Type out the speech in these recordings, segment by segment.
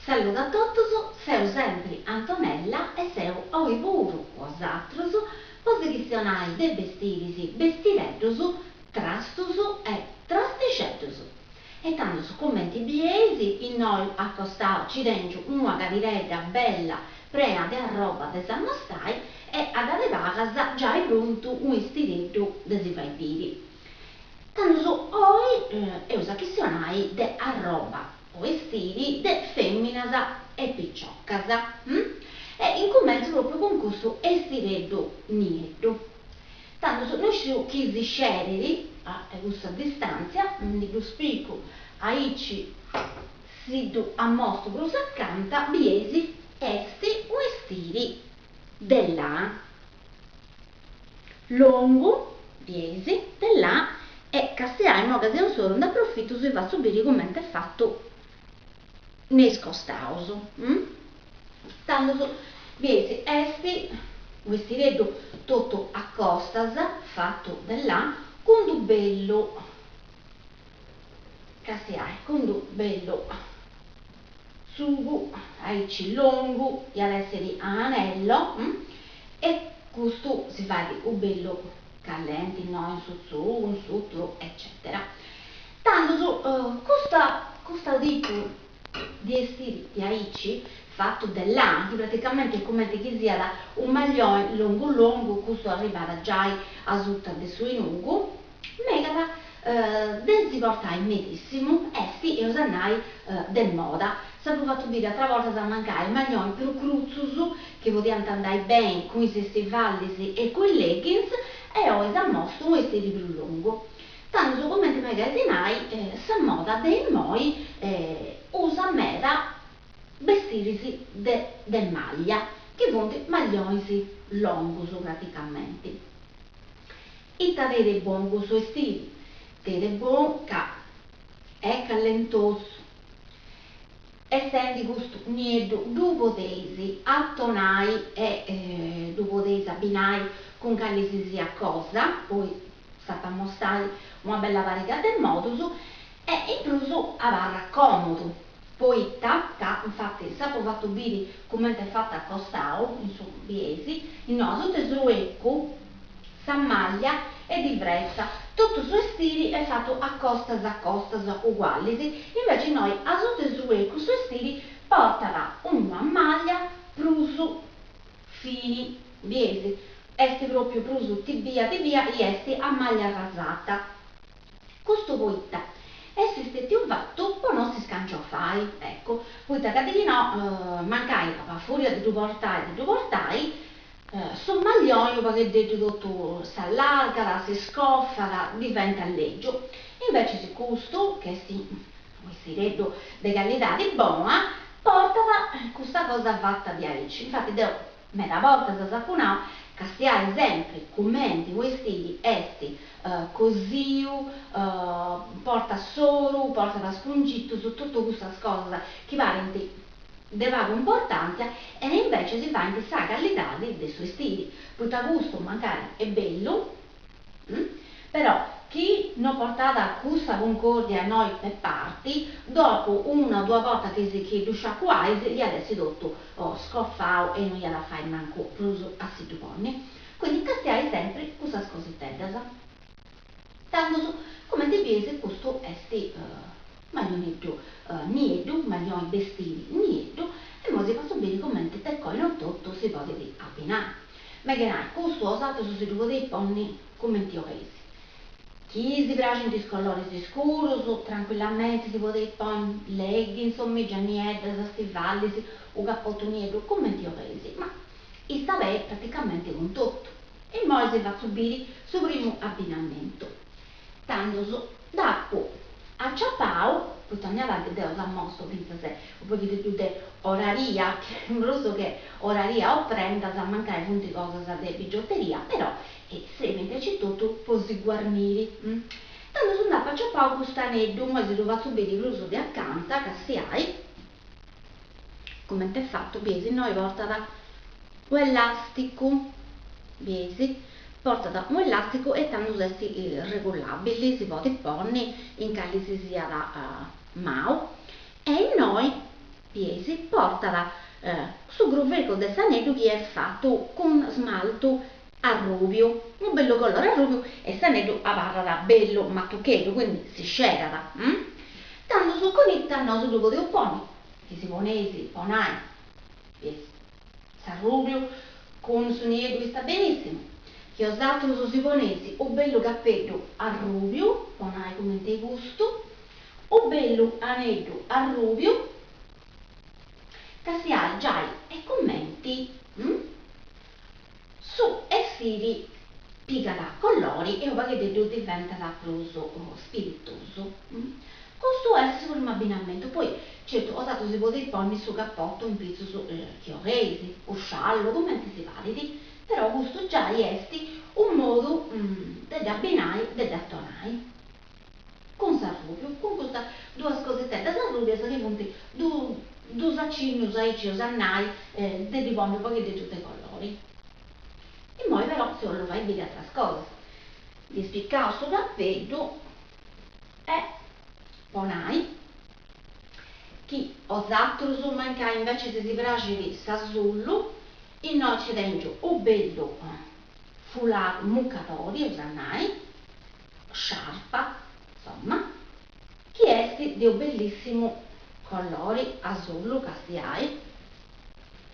Saluto a tutti, seu sempre Antonella e seu oggi pure vosaltros posizionai de vestidisi, vestireddos, trastos e trasticeddos. E tanto su commenti biesi, in noi accostau ci dentro una cadiretta bella, prena di roba de s'ammastai e ad arrivagas già pronto un vestidetto de si fai vidi. Tanto su oggi eu s'acchestionai de arroba o vestiti de femminas e picciocas. E incomenzo proprio con questo vestidetto nieddo. Tanto noi ci chi scegliere a questa distanza, quindi lo spiego aici sido a mostro pro s'accanta biesi esti o vestiti della longo biesi della e castiamo in occasione solo da approfitto se va a subire come è fatto nescostauso. Tanto biesi esti vestiretto tutto a costas fatto della con du bello castiai con du bello sugo aici longo e all'essere a anello e questo si fa di un bello callenti, no, in sotto, eccetera. Tanto su questo tipo di vestiti di aici fatto dell'anche, praticamente come che sia da un maglione lungo, questo arriva da già a sotto del suo lungo, mega del si portai medesimo, esti e usannai del moda. Sempre fatto dire altre volte da mancare maglioni più cruzzusu che potevano andare bene con i stivali e con i leggings e oggi da mostro un vestito più lungo. Tanto come magazinai sa moda dei moi usa meda vestirsi del maglia che vuol maglioni lungos praticamente. E avere buon gusto vestiti, avere buon è callentoso. E senti questo niente dopo tesi attonai e dopo tesi abbinai con che sia cosa, poi sappiamo stare una bella varietà del modus e incluso a barra comodo. Poi infatti sapevo fatto vedere come è fatta a costao in su biesi, il nostro tesoro ecco, sa maglia e di brezza. Tutto i suoi stili è fatto a costas uguali, invece noi a sotto su suoi stili portava una maglia prusu fini biesi, esti proprio prusu tibia e esti a maglia rasata. Questo poitta esiste più fatto poi non si scanciò fai, ecco, poitta che no, mancai a furia di due portai sul maglione perché detto tutto si allarga, si scoffa, diventa leggio. Invece se questo, che si reddo di qualità di buona, porta questa cosa fatta di arici. Infatti devo meta volta si sapunò castiare sempre commenti, vestiti, esti, così, porta solo, porta da spungito, su tutte queste cose che parenti di vaga importanza e invece si fa in questa qualità dei suoi stili. Poi a gusto magari è bello, però chi non portava questa concordia a noi per parti, dopo una o due volte che si sciacquai, gli adesso detto scoffao e non gliela fai manco pruso a situponni. Quindi castiai sempre questa cositelle. Tanto come ti piace questo esti maglionetto nieddo, maglioni vestiti nieddo e mo si fa subire commenti per cui non tutto si può abbinare. Ma che questo usato su si deve ponni commenti oresi. Chi si piace in questi colori scuri, tranquillamente si può ponni leggings, gianiette, stivali, o cappotto nieddo, commenti oresi. Ma sta bene praticamente con tutto. E poi si fa subire sul primo abbinamento. Tanto dopo acciappao, poi torniamo avanti da mostro, pensa se un po' di più di oraria, che non so che oraria o prenda, sa mancare punti cose di bigiotteria, però se c'è tutto posi guarnire. Tanto sono andata a acciappao questo aneddo, ma si doveva subire l'uso di accanto, che si hai, come è fatto, biesi, noi porta da un elastico, biesi, porta da un elastico e tanto questi regolabili, si può porne in cali si sia da mau e noi piesi, portala su gruveco del saneddu che è fatto con smalto arrubio, un bello colore arrubio e saneddu avarrara bello mattuchedo, quindi si scerara. Tanto su conitta nosu dopo de poni, che si ponesi, ponai, s'arrubio con su niedu sta benissimo. Che os altros si ponesi o bello cappello arrubio, ponai come te gusto, o bello aneddu arrubio, che si ha già e commenti su e siri piga da colori e ora che diventa da più spiritoso. Questo è solo un abbinamento. Poi certo ho dato si può porre su cappotto un pezzo su chioresi o sciallo, come si validi, però questo già esti un modo di abbinare, di attonare con s'arrubio, con queste due cosette da s'arrubio che punti due saccini usaici usannai di ripondere un po' di tutti i colori. E poi però se lo fai vedere altre cose. Di spiccare sul cappello e ponai che os altros manca invece se si piace s'azzurro in noce dentro o bello fulato muccatori usannai sciarpa insomma che esti di un bellissimo colore azzurro che si hai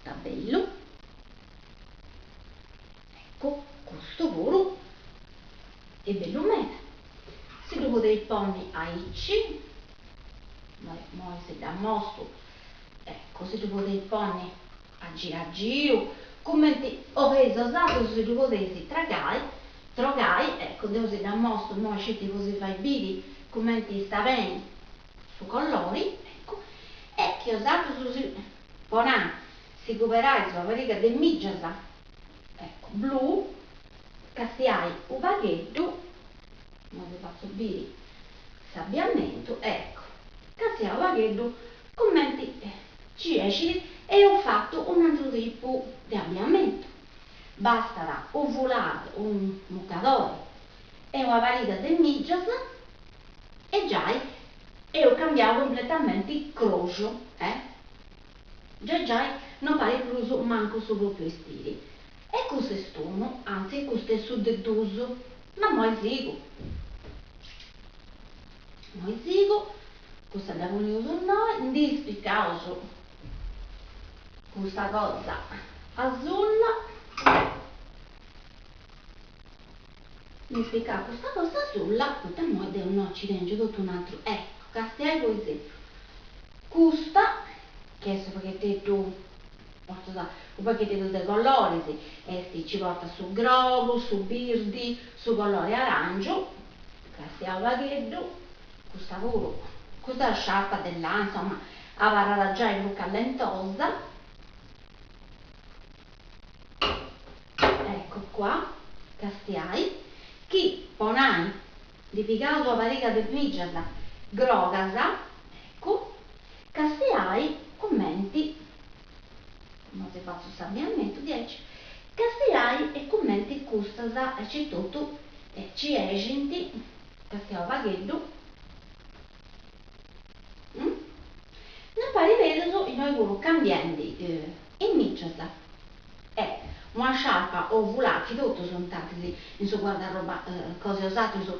da bello. Ecco questo pure è bello meta si dopo dei ponni aici noi se da mostro ecco se dopo dei ponni a giro come ho preso usato se dopo dei trogai ecco devo se da mostro noi scetti così fai vidi come sta bene su colori ecco e che ho usato su ponà si coperai sulla variga del migiasa ecco blu che si hai un vaghetto non vi faccio bere sabbiamento ecco che si ha un vaghetto commenti ci esci e ho fatto un altro tipo di abbigliamento basterà ovulare un mucadore e una variga del migias e già e ho cambiato completamente il crocio già non pare più manco su proprio stili e questo è stono anzi questo è su deddoso ma moi zigo questa abbiamo usato noi di spiccato questa cosa azzurra mi spiegare questa cosa azzurra tutta noi devono accidente tutto un altro ecco castia così questa che è questo pacchetto un pacchetto di colori sì. Ci porta su grogo, su birdi, su colore arancio castia il pacchetto questa pure questa è la sciarpa dell'anno insomma avrà già in bocca lentosa ecco qua castiai chi ponai di picato a variga del pigiasa grogasa ecco castiai commenti non si faccio sabbiamento 10 castiai e commenti custasa e c'è tutto ci esenti castiao vaghetto non pare vedo e noi pure cambiando in migiasa una sciarpa ovulati tutto sono stati in suo guardaroba cose usate su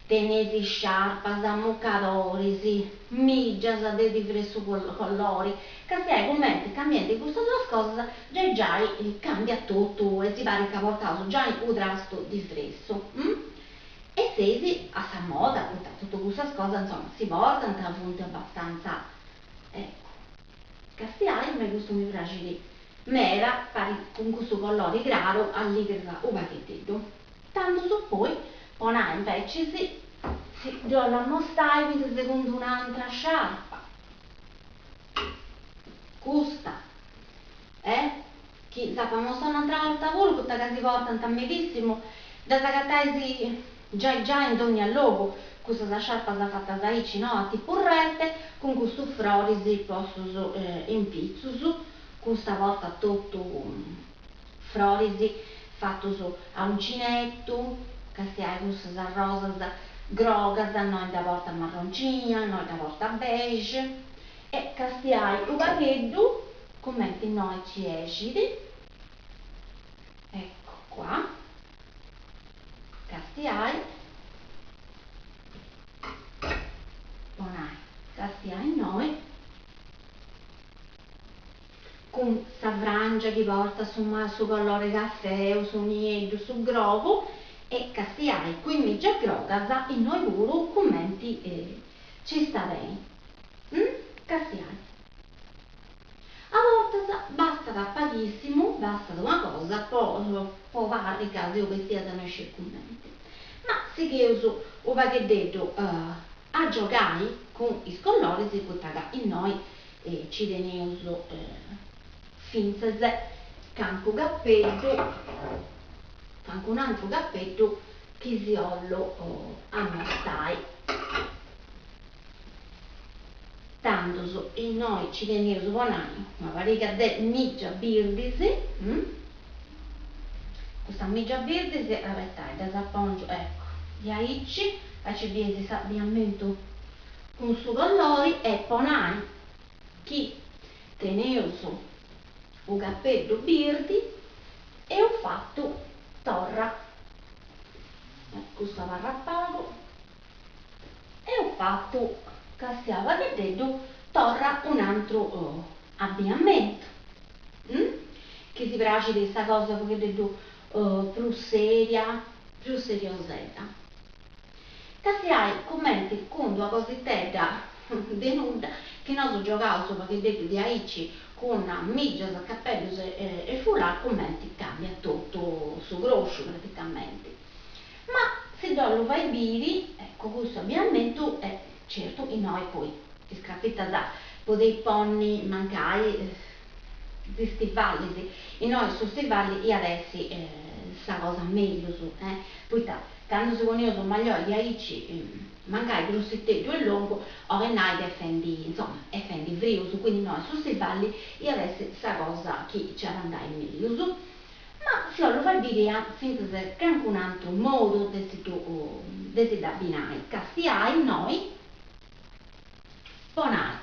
tenesi sciarpa zammucadori migias di diversi colori che stai commenti cambiando queste due cose già cambia tutto e si pare che portato già un drasto diverso e sesi a sa moda tutte queste cose insomma si portano a punti abbastanza ecco castiai ma questo mi piace di mera con questo colore grado alligrega un pacchetto tanto su poi ona invece si la mostrai secondo un'altra sciarpa questa che la famosa un'altra volta volta che si portano tantissimo da sagattasi già in ogni luogo questa sciarpa è fatta da ici no a tipo rete con questo frorisi posso in pizzo questa volta tutto frorisi fatto su a uncinetto che si ha queste rose grogas noi da volta marroncina noi da volta beige e castiai un pacchetto commenti noi ci esciti, ecco qua, castiai, bonai, castiai noi, con sta frangia che porta su colore caffè o su niente, su grovo, e castiai, quindi già grocasa e noi pure commenti ci sta bene. Castiai. A volte basta da pochissimo, basta da una cosa, poi vari casi o questi da nascere commenti. Ma se che uso o pacchetto a giocare con i scollori, si può che noi ci teniamo finze canco cappetto, canco un altro cappetto che si ollo a mostai. Tanto e noi ci teniamo una varica di migia birdisi, questa migia birdisi aspettate, da sappongo, ecco, gli aici, ci viene sabbiamento con suo colori e ponai chi tenevo un cappello birdi e ho fatto torra, questo va rappato e ho fatto castiava che detto torra un altro abbinamento che si piace di questa cosa perché detto più seriosetta. Castiai commenti con una cosetta denuda che non so giocavo sopra che detto di aici con migia, cappello e foulard, commenti cambia tutto su groscio praticamente. Ma se lo fai biri, ecco questo abbinamento è certo in noi poi di scarpetta da poter ponni mancare di stivali e noi su stivali e adesso sta cosa meglio su poi quando si poneva su maglioli aici mancare grossetto e lungo ora noi difendi insomma e fendi frio su quindi noi su stivali e adesso sta cosa che ci andai meglio su. Ma se lo fa dire finché che anche un altro modo di abbinare, castiai noi, ponai,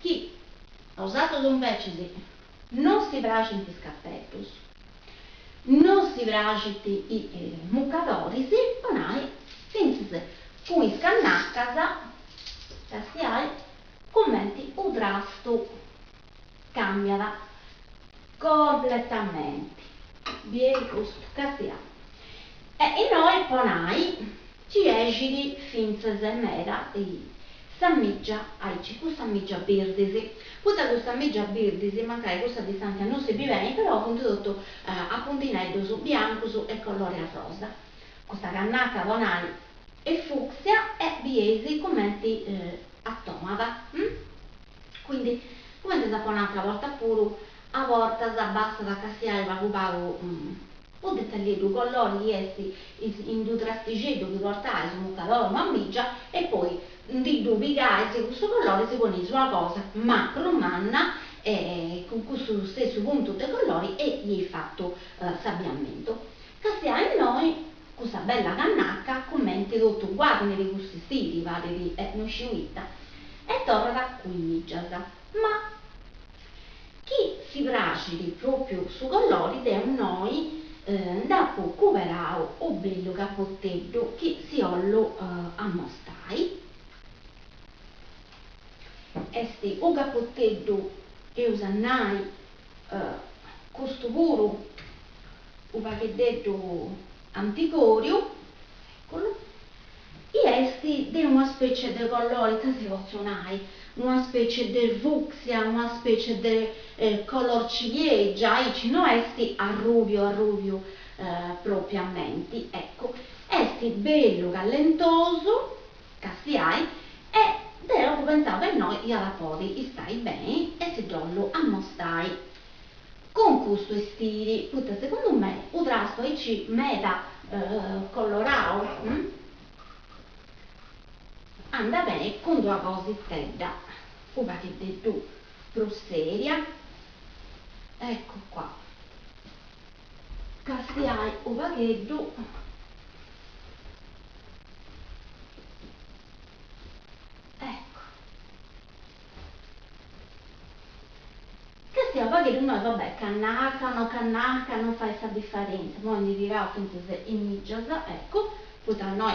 chi ha usato un pezzo non si piace in scappettos, non si piace i muccatori, si ponai finché con i scannaccasa, castiai, commenti un drasto cambiala completamente. Bien questo castiamo e noi ponai ci esci finze mera e sammigia aici questa sammigia birdisi questa sammigia birdisi magari questa distanza non si bene però appunto tutto a puntinello su bianco su e colore a rosa questa cannacca ponai e fucsia e biesi commenti a tomata quindi come si fa un'altra volta pure a volte basta da castiare la cupavo o dettagliato colori essi in due trasticetto che portai su un calore mammigia e poi di due pigai se questo colore si pone sulla cosa macro manna con questo stesso punto di colori e gli hai fatto sabbiamento castiamo noi questa bella cannacca commenti tutto guardi di questi stili vari di non sciuita e torna da qui ma chi si piace proprio su colori è noi dopo cuverao o bello capottello che si ollo ammostai este o capottello e usannai questo puro un pacchetto anticorio eccolo e esti di una specie di colore tradizionale una specie di fucsia, una specie di color ciliegia, no esti a ruvio propriamente, ecco, esti bello callentoso, castiai, e devo pensare che noi alla podi stai bene e si dollo a mostrai. Con questo stile, secondo me, il trasto è meta colorato, anda bene con due cose fredda un pacchetto più seria ecco qua castiai un pacchetto ecco sia poi che noi, vabbè, cannacca, non fa questa differenza, poi mi dirà se in migiasa, ecco, poi tra noi,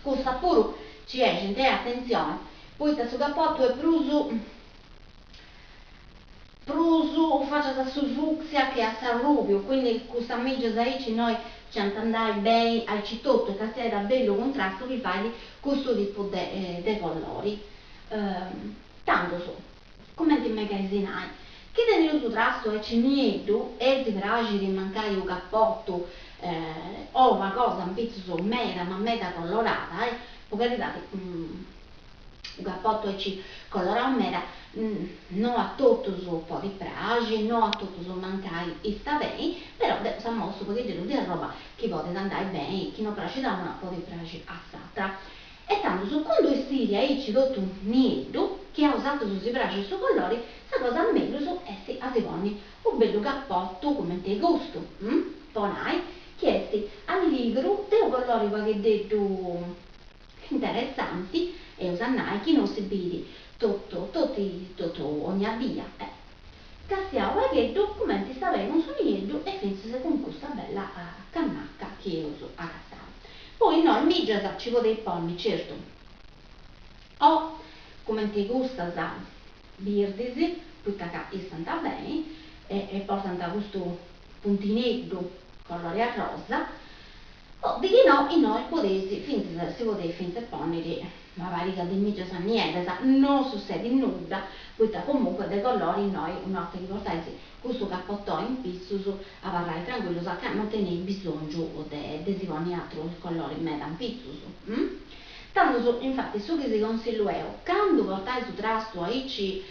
costa pure, ci è, gente, attenzione, poi questo cappotto è prusu faccia da Suzuxia che a San Rubio, quindi questa migiasa noi ci andai bene al citotto, che sia da bello contrasto, vi fai questo tipo di colori. Tanto so, come ti magazzinai. Chi te ne trasto e ci niente, e ti piace di mancare un cappotto o una cosa un pizzo mera, ma meta colorata, per carità, un cappotto e ci colora mera, non a tutto su po' di pragi, non a tutto su mancare e sta bene, però sa mosso perché di roba che vuole andare bene, chi non piace da una po' di pragi assata. E tanto su quando è Siria e ci dotto un nido che ha usato su si braccia e su colori, sa cosa meglio su essi a Sivoni un bello cappotto come te gusto. Ponai, chiesti all'igru dei colori che detto interessanti e usannai chi non si vidi tutto ogni via. Castiamo che documenti stavano su nido e finse con questa bella cannacca che io uso a casa. Poi noi migiasa ci vuole i polli, certo. O come ti gusta sa birdisi, tutta che sta bene, e portano da questo puntinetto colore a rosa, o di che no, i noi potesi, finché si poteva finché ponnere, magari che di migiasa niente, non succede nulla, poi comunque dei colori noi, una volta che portassi questo cappotto in pizzo a parlare tranquillo, sa che non tenevi bisogno di si pone altro colore in mezzo in pizzo. Tanto infatti su che si consiglio quando portai su trasto a ici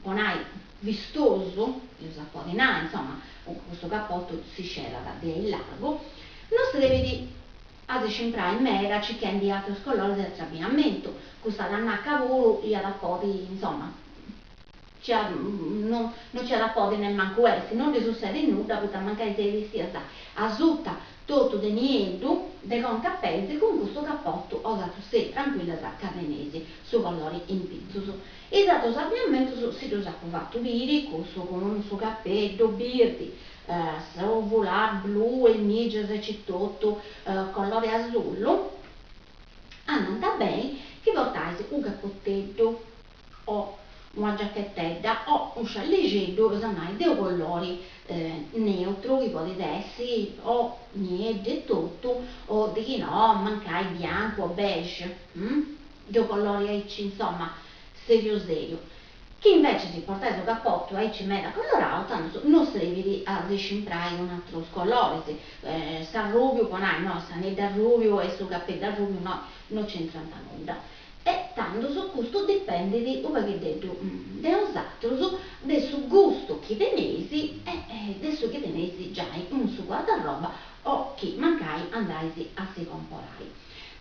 ponai vistoso, io sapevo di là, insomma, questo cappotto si scera da di largo, non si deve di a comprare in mera ci che di altri colori del abbinamento, questa cannacca volo io da po' di, insomma, non c'è da po' di nemmeno questo, non gli succede nulla, perché magari si vestia asutta tutto di niente, de con cappelli, con questo cappotto ho dato se tranquilla da cadenesi, su colori in pizzo. E dato sapiamento si usa fatto viri, questo con un suo cappello, birdi, so volar blu e migia se c'è tutto, colore azzurro, andata bene che portasse un cappottetto o una giacchettetta o un scialligeddo, osamai dei colori neutro che potete essere o niente tutto o di che no, mancai bianco o beige, dei colori insomma serio serio. Chi invece si porta il cappotto e ci mette colorato, non si deve a comprare un altro colore, San Rubio con no, San è da Rubio e su cappello da Rubio no, non c'entra nulla. E tanto su questo dipende di come che detto dell'altro, del suo gusto che tenesi e del suo che tenesi già in suo guardaroba o che magari andai a si comprare.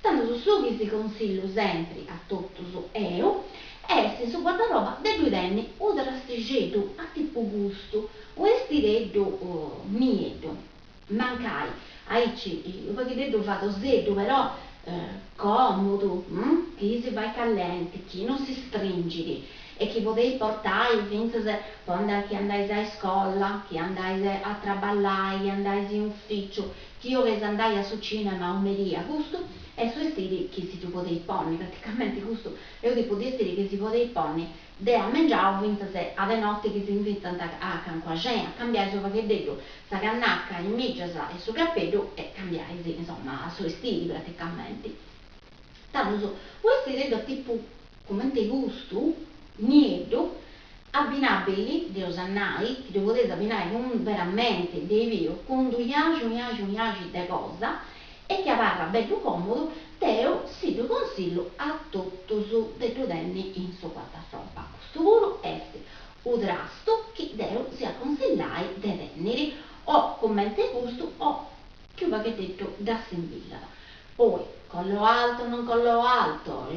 Tanto su che si consiglio sempre a tutto su EU è su guardaroba dei due denni o drastigetto a tipo gusto o estiretto miedo mancai aici perché detto vado zeddo però comodo che si va callente che non si stringidi e che potevi portare finché quando che andai a scuola che andai a traballare che andai in ufficio che io che andai a su cinema o meria gusto e su stili che si potevi porre praticamente questo è un tipo di stili che si potevi porre de a mangiare finché alle notti che si invitano a canquagena a cambiare sopra che detto sta cannacca in migiasa e su cappello e cambiare insomma a suoi stili praticamente tanto so questi vedo tipo come te gusto niente abbinabili di osannai che potete abbinare non veramente dei vio con due iagi di cosa e che avrà bello comodo teo si lo consiglio a tutto su dei tudenni in suo guardaroba questo volo è un drasto che devo sia consigliai dei teneri o come te gusto o che va che detto da simbilla poi collo alto non collo alto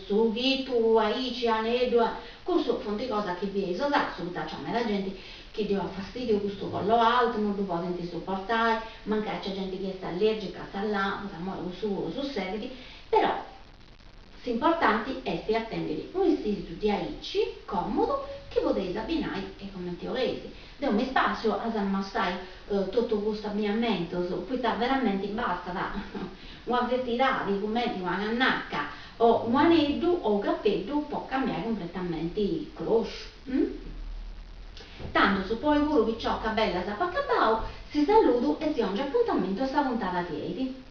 sughitu aici anedua questo fonte cosa che vi è esatto c'è la gente che dà fastidio questo collo alto non lo può sopportare magari c'è gente che è allergica all'à su sedili però l'importante è di attendere un istituto di aici comodo che potete abbinare e commenti oresi. Da un spazio a mostrare tutto questo abbinamento, qui sta veramente basta da una quantità di commenti, una cannacca o un aneddo o un cappello può cambiare completamente il cloche. Tanto su poi pure picciocca bella sa acabau, si saluto e si oggi appuntamento a sta puntata di Edi.